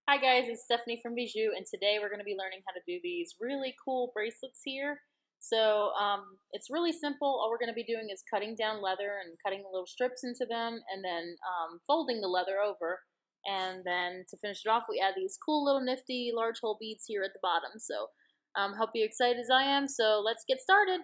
Hi guys, it's Stephanie from Beadjoux, and today we're going to be learning how to do these really cool bracelets here. It's really simple. All we're going to be doing is cutting down leather and cutting little strips into them, and then folding the leather over. And then to finish it off, we add these cool little nifty large hole beads here at the bottom. Hope you're excited as I am. So let's get started.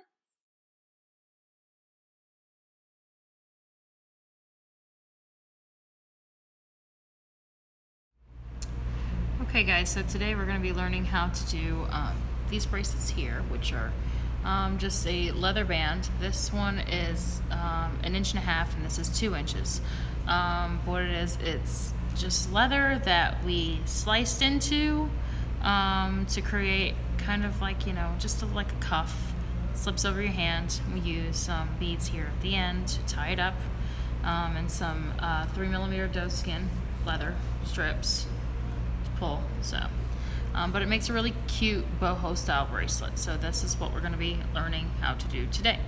Okay guys, so today we're going to be learning how to do these bracelets here, which are just a leather band. This one is 1.5 inches and this is 2 inches. What it is, it's just leather that we sliced into to create kind of like, like a cuff. It slips over your hand. We use some beads here at the end to tie it up and some 3mm doe skin leather strips. Pull, but it makes a really cute boho style bracelet. So this is what we're going to be learning how to do today.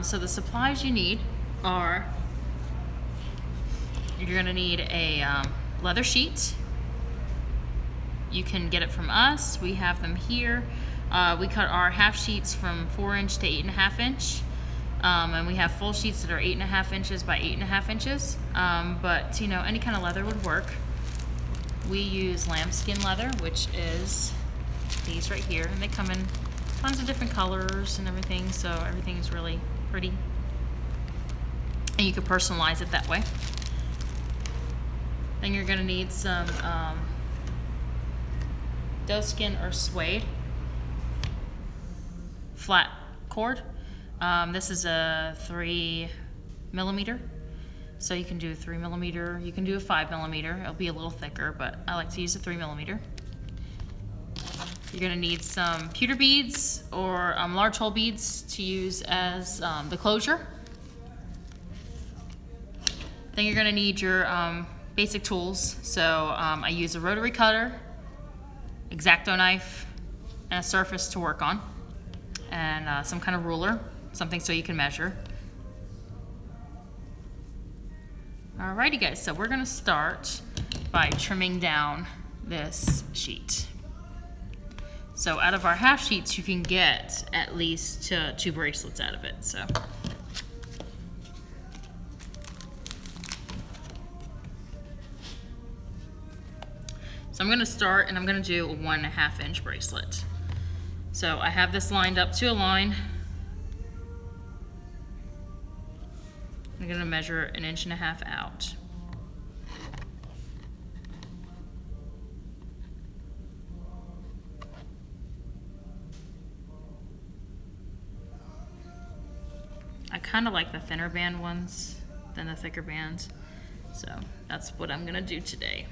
So the supplies you need are, you're going to need a leather sheet. You can get it from us. We have them here. We cut our half sheets from 4 inch to 8.5 inch. And we have full sheets that are 8.5 inches by 8.5 inches. But any kind of leather would work. We use lambskin leather, which is these right here, and they come in tons of different colors and everything, so everything is really pretty. And you can personalize it that way. Then you're going to need some doe skin or suede flat cord. This is a 3mm. So you can do a 3mm, you can do a 5mm. It'll be a little thicker, but I like to use a 3mm. You're gonna need some pewter beads or large hole beads to use as the closure. Then you're gonna need your basic tools. So I use a rotary cutter, X-Acto knife, and a surface to work on, and some kind of ruler, something so you can measure. Alrighty guys, so we're gonna start by trimming down this sheet. So out of our half sheets, you can get at least 2 bracelets out of it. So I'm gonna start and I'm gonna do a 1.5 inch bracelet. So I have this lined up to a line. I'm going to measure 1.5 inches out. I kind of like the thinner band ones than the thicker bands, so that's what I'm going to do today.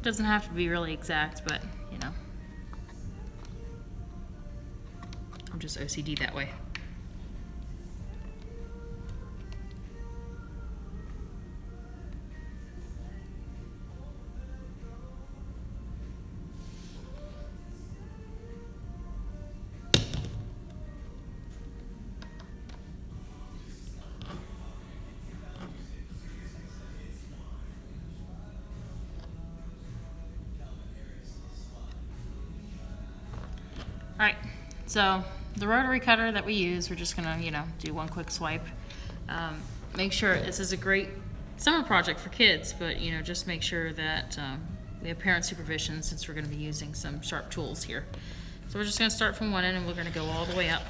Doesn't have to be really exact, but I'm just OCD that way. Alright, so the rotary cutter that we use, we're just gonna, do one quick swipe. Make sure this is a great summer project for kids, but just make sure that we have parent supervision since we're gonna be using some sharp tools here. So we're just gonna start from one end and we're gonna go all the way up.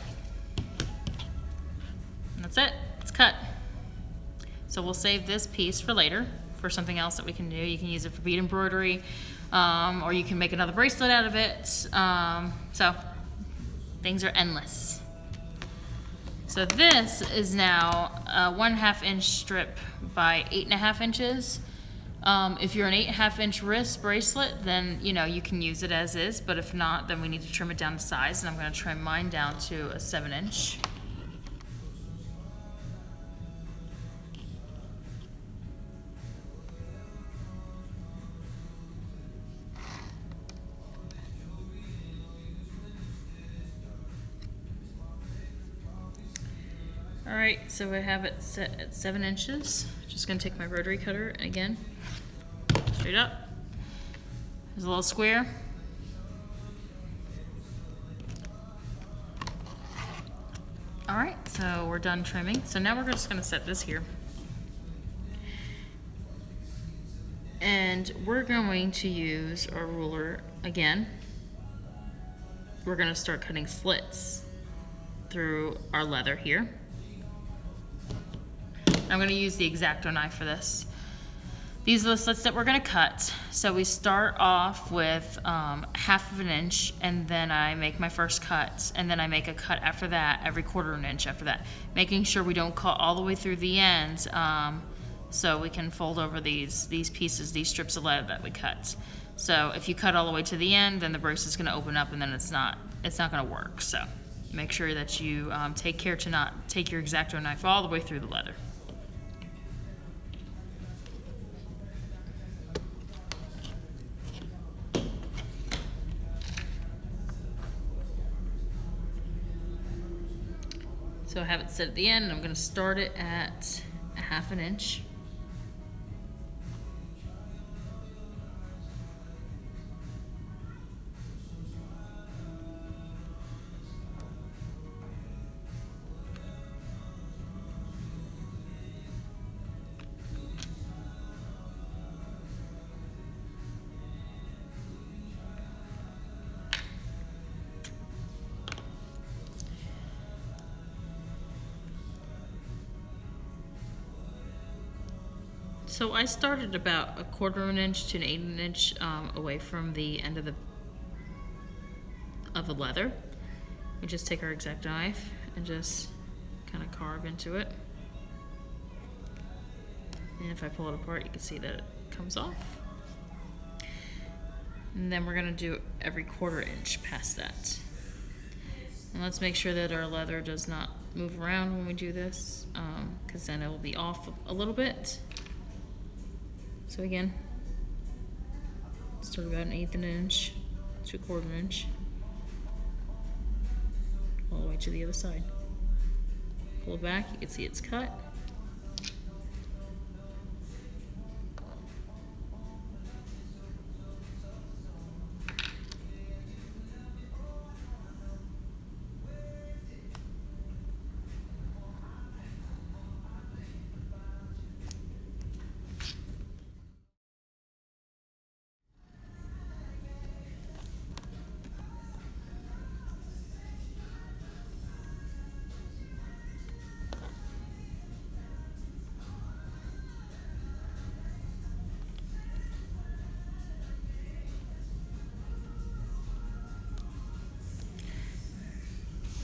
And that's it, it's cut. So we'll save this piece for later, for something else that we can do. You can use it for bead embroidery, or you can make another bracelet out of it. So things are endless. So this is now a 1.5 inch strip by 8.5 inches. If you're an 8.5 inch wrist bracelet, then you can use it as is, but if not, then we need to trim it down to size, and I'm going to trim mine down to a 7 inch. All right, so I have it set at 7 inches. Just gonna take my rotary cutter and again, straight up. There's a little square. All right, so we're done trimming. So now we're just gonna set this here. And we're going to use our ruler again. We're gonna start cutting slits through our leather here. I'm gonna use the X-Acto knife for this. These are the slits that we're gonna cut. So we start off with 1/2 of an inch, and then I make my first cut, and then I make a cut after that, every 1/4 of an inch after that, making sure we don't cut all the way through the end, so we can fold over these pieces, these strips of leather that we cut. So if you cut all the way to the end, then the brace is gonna open up, and then it's not gonna work. So make sure that you take care to not take your X-Acto knife all the way through the leather. So I have it set at the end, and I'm gonna start it at 1/2 an inch. So I started about 1/4 of an inch to 1/8 of an inch away from the end of the leather. We just take our X-Acto knife and just kind of carve into it. And if I pull it apart, you can see that it comes off. And then we're gonna do every 1/4 inch past that. And let's make sure that our leather does not move around when we do this, because then it will be off a little bit. So again, start about 1/8 of an inch to 1/4 of an inch, all the way to the other side. Pull it back, you can see it's cut.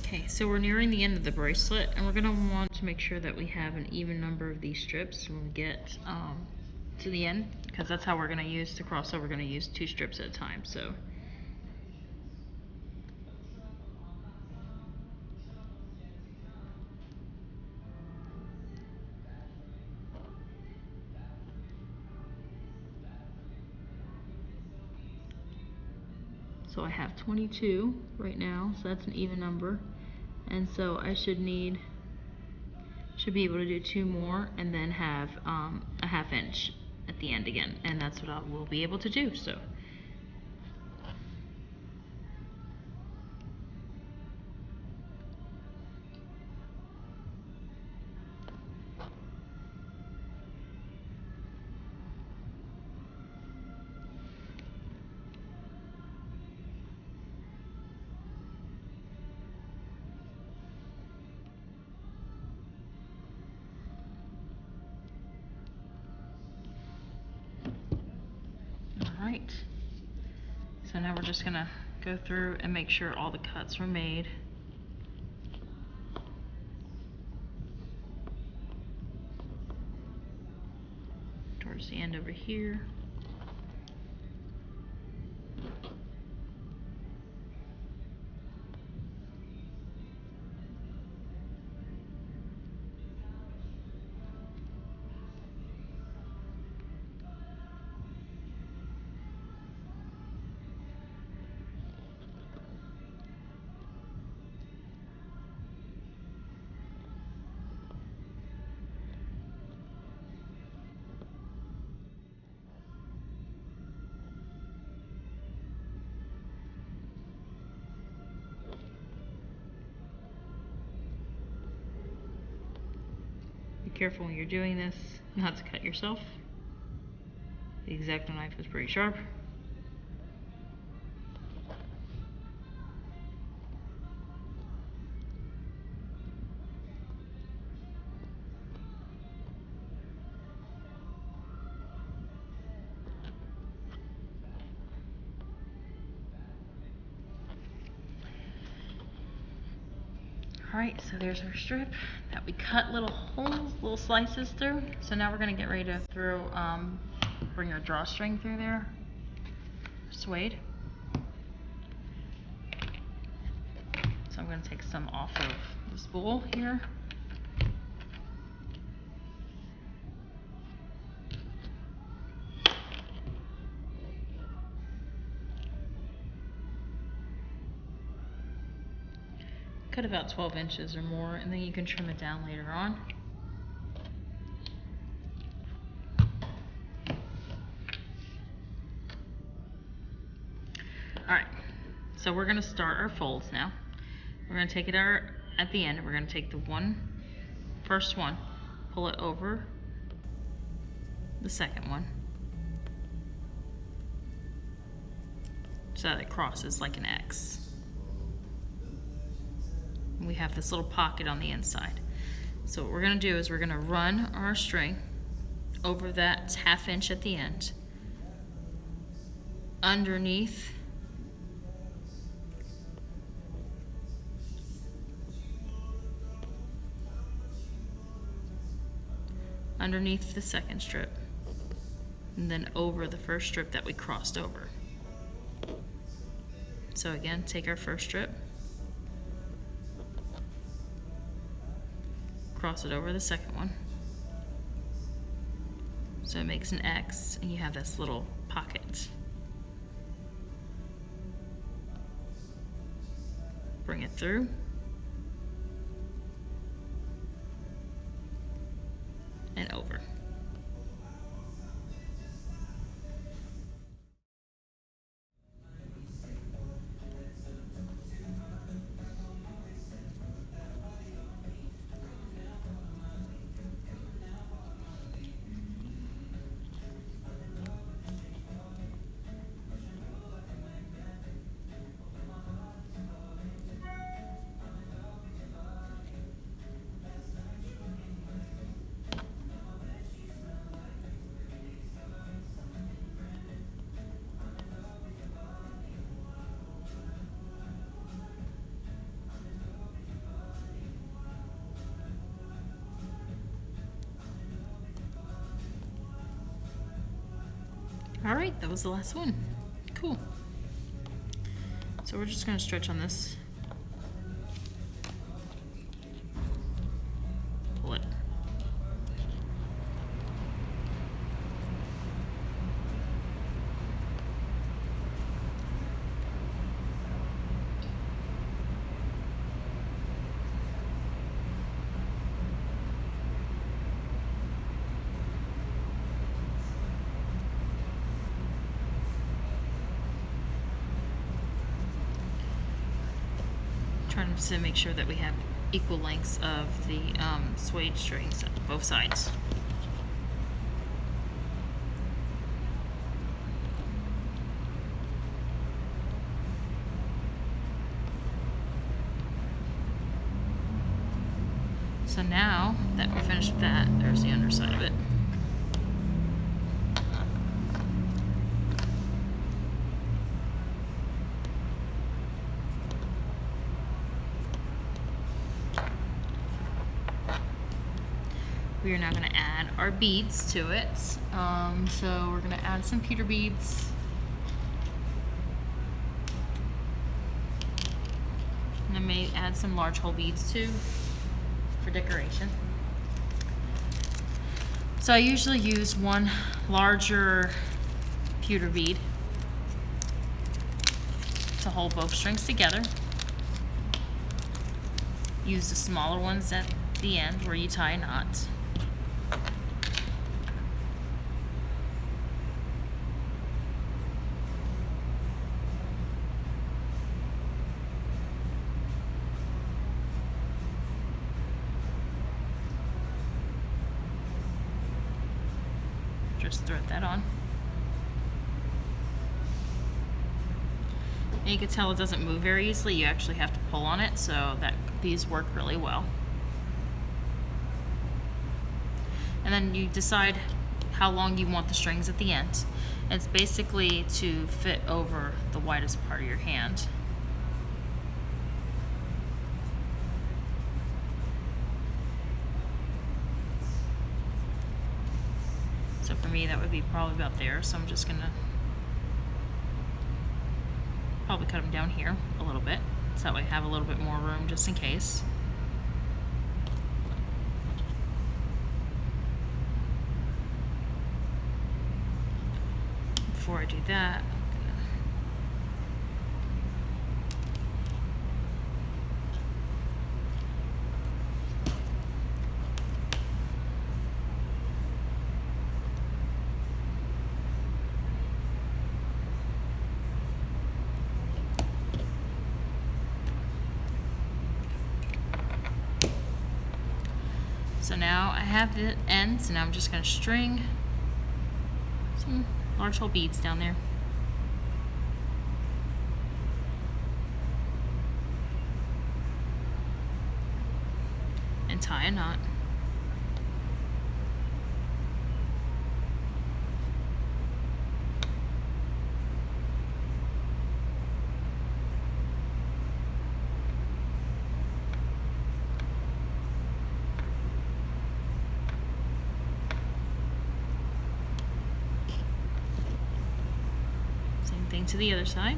Okay, so we're nearing the end of the bracelet, and we're gonna want to make sure that we have an even number of these strips when we get to the end, because that's how we're gonna use to cross over. We're gonna use 2 strips at a time. So I have 22 right now, so that's an even number. And so I should be able to do 2 more and then have a 1/2 inch at the end again. And that's what I will be able to do. So Alright, so now we're just gonna go through and make sure all the cuts were made. Towards the end over here. careful when you're doing this not to cut yourself. The X-Acto knife is pretty sharp. Alright, so there's our strip that we cut little holes, little slices through. So now we're going to get ready to bring our drawstring through there. Suede. So I'm going to take some off of the spool here. Cut about 12 inches or more, and then you can trim it down later on. Alright, so we're going to start our folds now. We're going to take it at the end, and we're going to take the first one, pull it over the second one, so that it crosses like an X. And we have this little pocket on the inside. So what we're going to do is we're going to run our string over that ½ inch at the end, underneath the second strip, and then over the first strip that we crossed over. So again, take our first strip, cross it over the second one, so it makes an X, and you have this little pocket. Bring it through, and over. Alright, that was the last one. Cool. So we're just going to stretch on this. Pull it. Trying to make sure that we have equal lengths of the suede strings on both sides. So now that we're finished with that, there's the underside of it. We are now going to add our beads to it. So we're going to add some pewter beads. And I may add some large hole beads too for decoration. So I usually use one larger pewter bead to hold both strings together. Use the smaller ones at the end where you tie a knot. just thread that on. And you can tell it doesn't move very easily. You actually have to pull on it, so that these work really well. And then you decide how long you want the strings at the end. It's basically to fit over the widest part of your hand. So for me, that would be probably about there. So I'm just gonna probably cut them down here a little bit, so that way I have a little bit more room just in case. Before I do that, I'm gonna so now I have the ends, and I'm just going to string some large hole beads down there. And tie a knot. Same thing to the other side.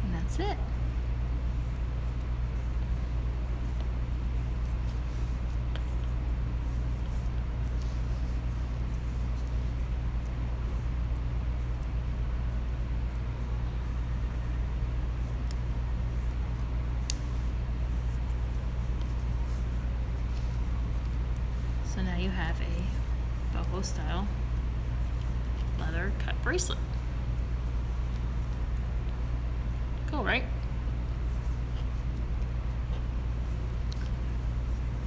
And that's it. So now you have a boho style leather cut bracelet. Cool, right?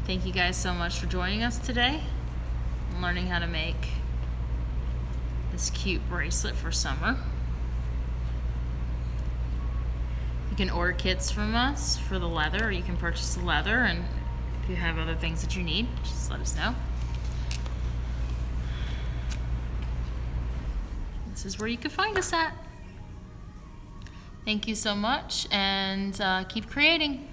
Thank you guys so much for joining us today and learning how to make this cute bracelet for summer. You can order kits from us for the leather, or you can purchase the leather, and if you have other things that you need, just let us know. This is where you can find us at. Thank you so much, and keep creating.